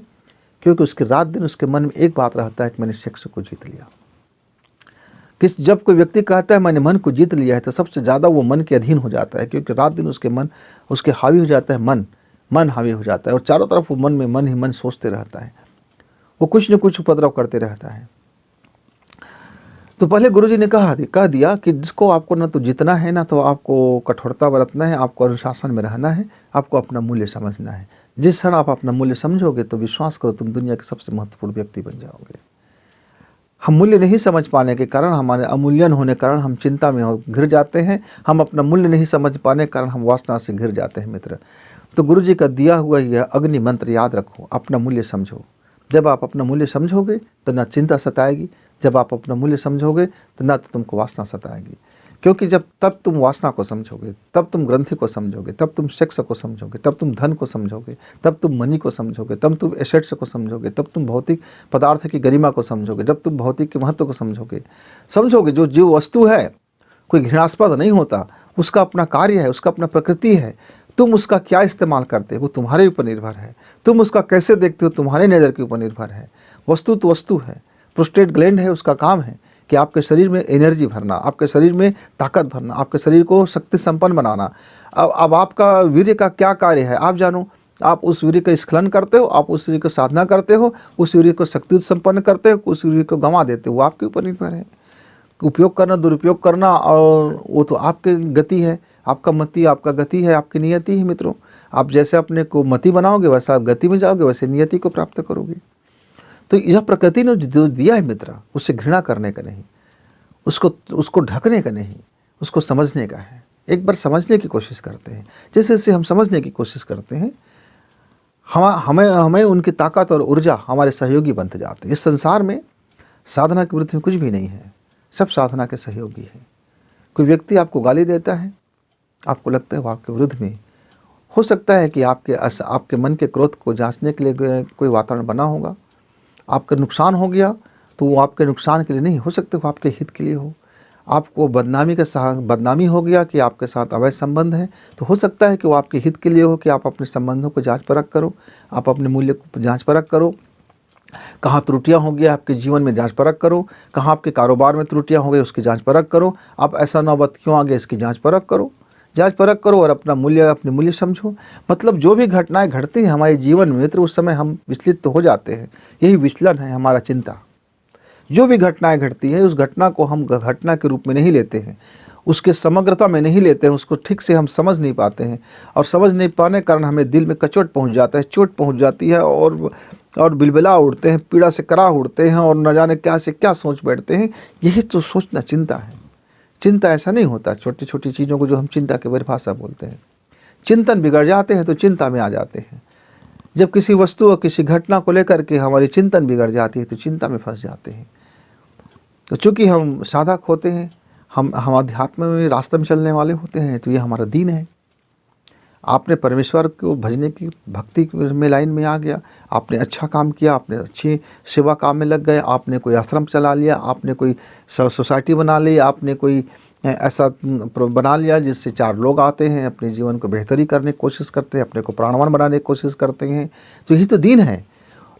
क्योंकि उसके रात दिन उसके मन में एक बात रहता है कि मैंने सेक्स को जीत लिया। जब कोई व्यक्ति कहता है मैंने मन को जीत लिया है, तो सबसे ज़्यादा वो मन के अधीन हो जाता है, क्योंकि रात दिन उसके हावी हो जाता है मन, मन हावी हो जाता है और चारों तरफ वो मन में मन ही मन सोचते रहता है, वो कुछ न कुछ उपद्रव करते रहता है। तो पहले गुरुजी ने कह दिया कि जिसको आपको ना तो जितना है, ना तो आपको कठोरता बरतना है, आपको अनुशासन में रहना है, आपको अपना मूल्य समझना है। जिस क्षण आप अपना मूल्य समझोगे तो विश्वास करो तुम दुनिया के सबसे महत्वपूर्ण व्यक्ति बन जाओगे। हम मूल्य नहीं समझ पाने के कारण, हमारे अमूल्यन होने के कारण हम चिंता में घिर जाते हैं। हम अपना मूल्य नहीं समझ पाने के कारण हम वासना से घिर जाते हैं मित्र। तो गुरुजी का दिया हुआ यह अग्नि मंत्र याद रखो, अपना मूल्य समझो। जब आप अपना मूल्य समझोगे तो ना चिंता सताएगी, जब आप अपना मूल्य समझोगे तो ना तो तुमको वासना सताएगी। क्योंकि तब तुम वासना को समझोगे, तब तुम ग्रंथि को समझोगे, तब तुम सेक्स को समझोगे, तब तुम धन को समझोगे, तब तुम मनी को समझोगे, तब तुम एसेट्स को समझोगे, तब तुम भौतिक पदार्थ की गरिमा को समझोगे, जब तुम भौतिक के महत्व को समझोगे। जो वस्तु है कोई घृणास्पद नहीं होता, उसका अपना कार्य है, उसका अपना प्रकृति है। तुम उसका क्या इस्तेमाल करते हो वो तुम्हारे ऊपर निर्भर है। तुम उसका कैसे देखते हो तुम्हारे नज़र के ऊपर निर्भर है। वस्तु तो वस्तु है। प्रोस्टेट ग्लैंड है, उसका काम है कि आपके शरीर में एनर्जी भरना, आपके शरीर में ताकत भरना, आपके शरीर को शक्ति संपन्न बनाना। अब आपका वीर्य का क्या कार्य है आप जानो। आप उस वीर्य का स्खलन करते हो, आप उस वीर्य को साधना करते हो, उस वीर्य को शक्ति संपन्न करते हो, उस वीर्य को गंवा देते हो, वो आपके ऊपर निर्भर है। उपयोग करना, दुरुपयोग करना, और वो तो आपके गति है, आपका मति, आपका गति है, आपकी नियति है मित्रों। आप जैसे अपने को मति बनाओगे वैसा गति में जाओगे, वैसे नियति को प्राप्त करोगे। तो यह प्रकृति ने जो दिया है मित्र, उससे घृणा करने का नहीं, उसको ढकने का नहीं, उसको समझने का है। एक बार समझने की कोशिश करते हैं, जैसे जैसे हम समझने की कोशिश करते हैं, हमें उनकी ताकत और ऊर्जा हमारे सहयोगी बनते जाते हैं। इस संसार में साधना के विरुद्ध में कुछ भी नहीं है, सब साधना के सहयोगी है। कोई व्यक्ति आपको गाली देता है, आपको लगता है वो आपके विरुद्ध में, हो सकता है कि आपके मन के क्रोध को जांचने के लिए कोई वातावरण बना होगा। आपका नुकसान हो गया तो वो आपके नुकसान के लिए नहीं, हो सकता है वो आपके हित के लिए हो। आपको बदनामी हो गया कि आपके साथ अवैध संबंध है, तो हो सकता है कि वो आपके हित के लिए हो कि आप अपने संबंधों को जांच परख करो, आप अपने मूल्य को जांच परख करो। कहाँ त्रुटियां हो गया आपके जीवन में जांच परख करो, कहाँ आपके कारोबार में त्रुटियां हो गई उसकी जांच परख करो, आप ऐसा नौबत क्यों आ गया इसकी जांच परख करो और अपने मूल्य समझो। मतलब जो भी घटनाएं घटती हैं हमारे जीवन में मित्र, उस समय हम विचलित तो हो जाते हैं। यही विचलन है हमारा चिंता। जो भी घटनाएं घटती है उस घटना को हम घटना के रूप में नहीं लेते हैं, उसके समग्रता में नहीं लेते हैं, उसको ठीक से हम समझ नहीं पाते हैं, और समझ नहीं पाने के कारण हमें दिल में कचोट पहुंच जाता है, चोट पहुंच जाती है, और बिलबिला उड़ते हैं, पीड़ा से करा उड़ते हैं, और न जाने क्या से क्या सोच बैठते हैं। यही तो सोचना चिंता है। चिंता ऐसा नहीं होता, छोटी छोटी चीज़ों को जो हम चिंता की परिभाषा बोलते हैं। चिंतन बिगड़ जाते हैं तो चिंता में आ जाते हैं। जब किसी वस्तु और किसी घटना को लेकर के हमारी चिंतन बिगड़ जाती है तो चिंता में फंस जाते हैं। तो चूँकि हम साधक होते हैं, हम अध्यात्म में रास्ते में चलने वाले होते हैं, तो ये हमारा दीन है। आपने परमेश्वर को भजने की भक्ति में लाइन में आ गया, आपने अच्छा काम किया, आपने अच्छी सेवा काम में लग गए, आपने कोई आश्रम चला लिया, आपने कोई सोसाइटी बना ली, आपने कोई ऐसा बना लिया जिससे 4 लोग आते हैं, अपने जीवन को बेहतरी करने की कोशिश करते हैं, अपने को प्राणवान बनाने की कोशिश करते हैं। तो यही तो दीन है।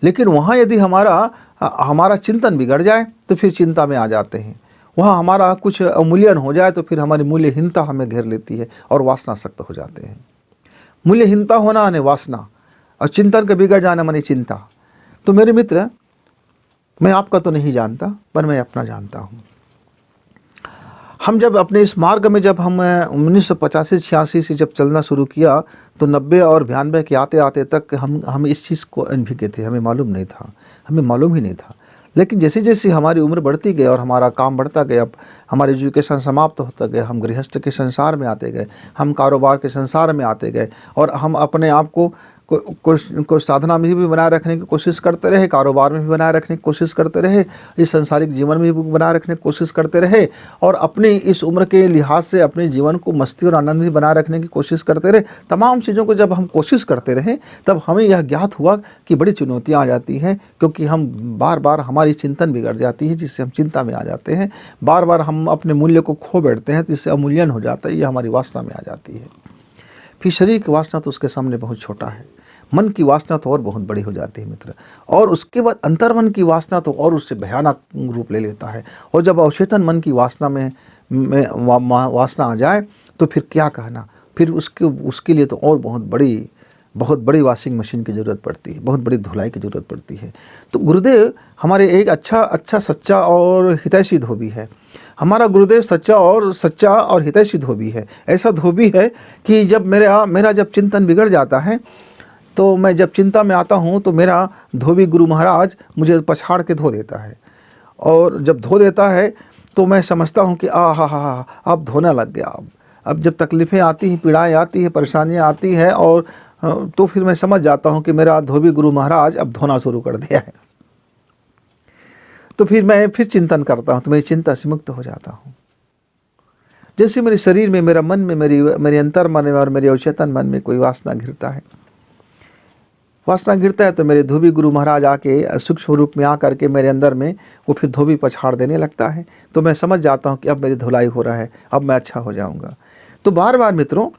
लेकिन वहाँ यदि हमारा चिंतन बिगड़ जाए तो फिर चिंता में आ जाते हैं। वहाँ हमारा कुछ अवमूल्यन हो जाए तो फिर हमारी मूल्यहीनता हमें घेर लेती है और वासनासक्त हो जाते हैं। मूल्यहीनता होना माने वासना, और चिंतन का बिगड़ जाना माने चिंता। तो मेरे मित्र, मैं आपका तो नहीं जानता पर मैं अपना जानता हूँ। हम जब अपने इस मार्ग में जब हम 1985-86 से जब चलना शुरू किया तो 90 और 92 के आते आते तक हम इस चीज़ को अनभिज्ञ थे, हमें मालूम नहीं था, हमें मालूम ही नहीं था। लेकिन जैसे जैसे हमारी उम्र बढ़ती गई और हमारा काम बढ़ता गया, हमारा एजुकेशन समाप्त होता गया, हम गृहस्थ के संसार में आते गए, हम कारोबार के संसार में आते गए, और हम अपने आप को साधना में भी बनाए रखने की कोशिश करते रहे, कारोबार में भी बनाए रखने की कोशिश करते रहे, इस सांसारिक जीवन में भी बनाए रखने की कोशिश करते रहे, और अपनी इस उम्र के लिहाज से अपने जीवन को मस्ती और आनंद भी बनाए रखने की कोशिश करते रहे। तमाम चीज़ों को जब हम कोशिश करते रहे तब हमें यह ज्ञात हुआ कि बड़ी चुनौतियाँ आ जाती हैं, क्योंकि हम बार बार हमारी चिंतन बिगड़ जाती है, जिससे हम चिंता में आ जाते हैं। बार बार हम अपने मूल्य को खो बैठते हैं, तो इससे अमूल्यन हो जाता है, ये हमारी वासना में आ जाती है। फिर शरीर की वासना तो उसके सामने बहुत छोटा है, मन की वासना तो और बहुत बड़ी हो जाती है मित्र, और उसके बाद अंतर्मन की वासना तो और उससे भयानक रूप ले लेता है। और जब अवचेतन मन की वासना में वासना आ जाए तो फिर क्या कहना, फिर उसके लिए तो और बहुत बड़ी बहुत बड़ी वॉशिंग मशीन की ज़रूरत पड़ती है, बहुत बड़ी धुलाई की ज़रूरत पड़ती है। तो गुरुदेव हमारे एक अच्छा सच्चा और हितैषी धोबी है। हमारा गुरुदेव सच्चा और हितैषी धोबी है। ऐसा धोबी है कि जब मेरा जब चिंतन बिगड़ जाता है, तो मैं जब चिंता में आता हूँ तो मेरा धोबी गुरु महाराज मुझे पछाड़ के धो देता है। और जब धो देता है तो मैं समझता हूँ कि हा अब धोना लग गया। अब जब तकलीफ़ें आती हैं, पीड़ाएँ आती हैं, परेशानियाँ आती हैं, और तो फिर मैं समझ जाता हूँ कि मेरा धोबी गुरु महाराज अब धोना शुरू कर दिया है। तो फिर मैं फिर चिंतन करता हूँ, तो मेरी चिंता से मुक्त हो जाता हूँ। जैसे मेरे शरीर में, मेरा मन में, मेरे अंतर मन में और मेरे अवचेतन मन में कोई वासना घिरता है, तो मेरे धोबी गुरु महाराज आके सूक्ष्म रूप में आकर के मेरे अंदर में वो फिर धोबी पछाड़ देने लगता है। तो मैं समझ जाता हूँ कि अब मेरी धुलाई हो रहा है, अब मैं अच्छा हो जाऊँगा। तो बार बार मित्रों,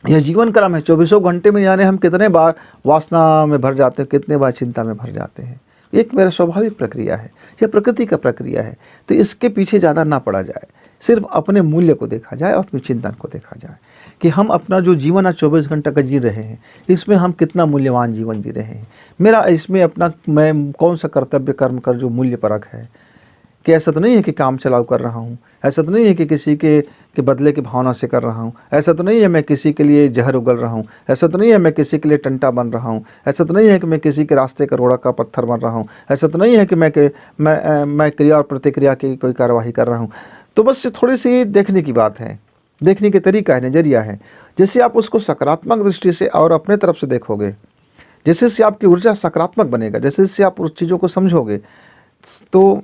यह जीवन क्रम है। 24 घंटे में जाने हम कितने बार वासना में भर जाते हैं, कितने बार चिंता में भर जाते हैं। एक मेरा स्वाभाविक प्रक्रिया है, यह प्रकृति का प्रक्रिया है। तो इसके पीछे ज़्यादा ना पड़ा जाए, सिर्फ अपने मूल्य को देखा जाए और अपने चिंतन को देखा जाए कि हम अपना जो जीवन आज 24 घंटा का जी रहे हैं, इसमें हम कितना मूल्यवान जीवन जी रहे हैं। मेरा इसमें अपना मैं कौन सा कर्तव्य कर्म कर जो मूल्य परक है, कि ऐसा तो नहीं है कि काम चलाव कर रहा हूँ, ऐसा तो नहीं है कि किसी के बदले की भावना से कर रहा हूँ, ऐसा तो नहीं है मैं किसी के लिए जहर उगल रहा हूँ, ऐसा तो नहीं है मैं किसी के लिए टंटा बन रहा हूँ, ऐसा तो नहीं है कि मैं किसी के रास्ते का रोड़ा का पत्थर बन रहा हूँ, ऐसा तो नहीं है कि मैं क्रिया और प्रतिक्रिया की कोई कार्यवाही कर रहा हूँ। तो बस थोड़ी सी देखने की बात है, देखने के तरीका है, नज़रिया है। जैसे आप उसको सकारात्मक दृष्टि से और अपने तरफ से देखोगे, जैसे से आपकी ऊर्जा सकारात्मक बनेगा, जैसे से आप उस चीज़ों को समझोगे, तो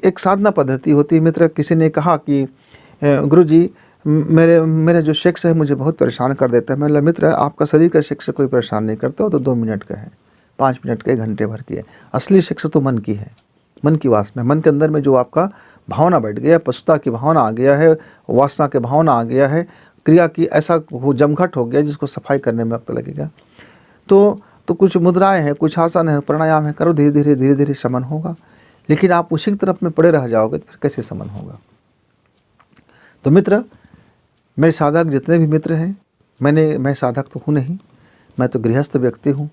एक साधना पद्धति होती है। मित्र, किसी ने कहा कि गुरुजी मेरे जो सेक्स है मुझे बहुत परेशान कर देता है। मैं बोला, मित्र, आपका शरीर का सेक्स कोई परेशान नहीं करता, वो तो 2 मिनट का है, 5 मिनट का, 1 घंटे भर की है। असली सेक्स तो मन की है, मन की वासना, मन के अंदर में जो आपका भावना बैठ गया, पशुता की भावना आ गया है, वासना की भावना आ गया है, क्रिया की ऐसा वो जमघट हो गया जिसको सफाई करने में वक्त लगेगा। तो कुछ मुद्राएं हैं, कुछ आसन है, प्राणायाम है, करो, धीरे धीरे शमन होगा। लेकिन आप उसी की तरफ में पड़े रह जाओगे तो फिर कैसे समन होगा। तो मित्र, मेरे साधक जितने भी मित्र हैं, मैं साधक तो हूँ नहीं, मैं तो गृहस्थ व्यक्ति हूँ।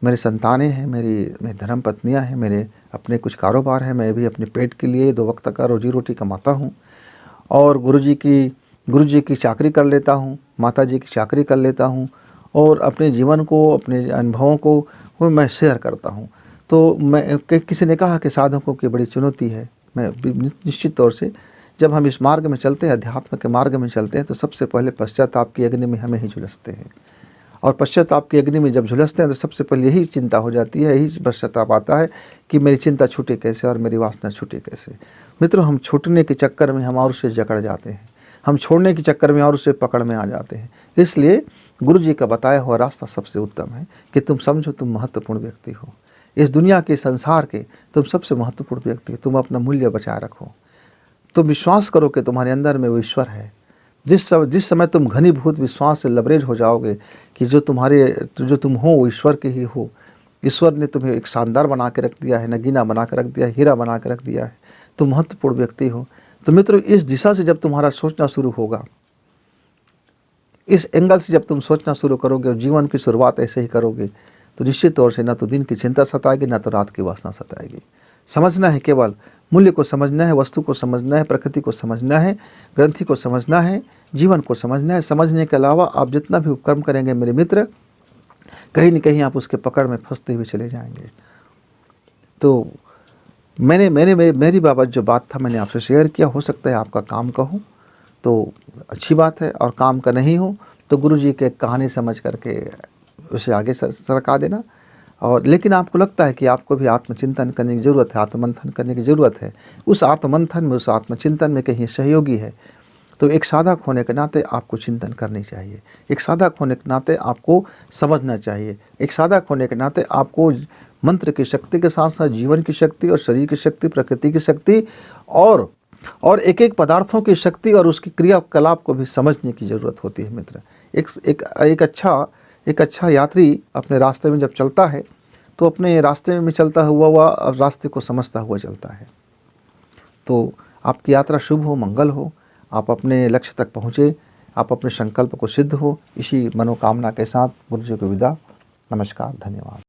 मेरी संतानें हैं, मेरी धर्म पत्नियाँ हैं, मेरे अपने कुछ कारोबार हैं, मैं भी अपने पेट के लिए 2 वक्त का रोजी रोटी कमाता हूँ, और गुरु जी की चाकरी कर लेता हूँ, माता जी की चाकरी कर लेता हूँ, और अपने जीवन को, अपने अनुभवों को मैं शेयर करता हूँ। तो किसी ने कहा कि साधकों की बड़ी चुनौती है। मैं निश्चित तौर से जब हम इस मार्ग में चलते हैं, अध्यात्म के मार्ग में चलते हैं, तो सबसे पहले पश्चाताप की अग्नि में हमें ही झुलसते हैं। और पश्चाताप की अग्नि में जब झुलसते हैं तो सबसे पहले यही चिंता हो जाती है, यही पश्चाताप आता है कि मेरी चिंता छूटे कैसे और मेरी वासना छूटे कैसे। मित्रों, हम छूटने के चक्कर में हम और उससे जकड़ जाते हैं, हम छोड़ने के चक्कर में और उससे पकड़ में आ जाते हैं। इसलिए गुरु जी का बताया हुआ रास्ता सबसे उत्तम है कि तुम समझो तुम महत्वपूर्ण व्यक्ति हो, इस दुनिया के, संसार के तुम सबसे महत्वपूर्ण व्यक्ति हो। तुम अपना मूल्य बचाए रखो, तुम विश्वास करो कि तुम्हारे अंदर में वो ईश्वर है। जिस समय तुम घनीभूत विश्वास से लबरेज हो जाओगे कि जो तुम हो वो ईश्वर के ही हो, ईश्वर ने तुम्हें एक शानदार बना के रख दिया है, नगीना बना के रख दिया है, हीरा बना के रख दिया है, तुम महत्वपूर्ण व्यक्ति हो। तो मित्रों, इस दिशा से जब तुम्हारा सोचना शुरू होगा, इस एंगल से जब तुम सोचना शुरू करोगे और जीवन की शुरुआत ऐसे ही करोगे, तो निश्चित तौर से ना तो दिन की चिंता सताएगी, ना तो रात की वासना सताएगी। समझना है, केवल मूल्य को समझना है, वस्तु को समझना है, प्रकृति को समझना है, ग्रंथि को समझना है, जीवन को समझना है। समझने के अलावा आप जितना भी उपक्रम करेंगे मेरे मित्र, कहीं न कहीं आप उसके पकड़ में फंसते हुए चले जाएंगे। तो मेरी बाबत जो बात था मैंने आपसे शेयर किया। हो सकता है आपका काम का हो तो अच्छी बात है, और काम का नहीं हो तो गुरु जी के कहानी समझ करके उसे आगे सरका देना। और लेकिन आपको लगता है कि आपको भी आत्मचिंतन करने की ज़रूरत है, आत्ममंथन करने की ज़रूरत है, उस आत्ममंथन में, उस आत्मचिंतन में कहीं सहयोगी है, तो एक साधक होने के नाते आपको चिंतन करनी चाहिए, एक साधक होने के नाते आपको समझना चाहिए, एक साधक होने के नाते आपको मंत्र की शक्ति के साथ साथ जीवन की शक्ति और शरीर की शक्ति, प्रकृति की शक्ति और एक एक पदार्थों की शक्ति और उसकी क्रियाकलाप को भी समझने की ज़रूरत होती है। मित्र, एक अच्छा यात्री अपने रास्ते में जब चलता है तो अपने रास्ते में चलता हुआ रास्ते को समझता हुआ चलता है। तो आपकी यात्रा शुभ हो, मंगल हो, आप अपने लक्ष्य तक पहुँचे, आप अपने संकल्प को सिद्ध हो, इसी मनोकामना के साथ गुरु जी को विदा। नमस्कार, धन्यवाद।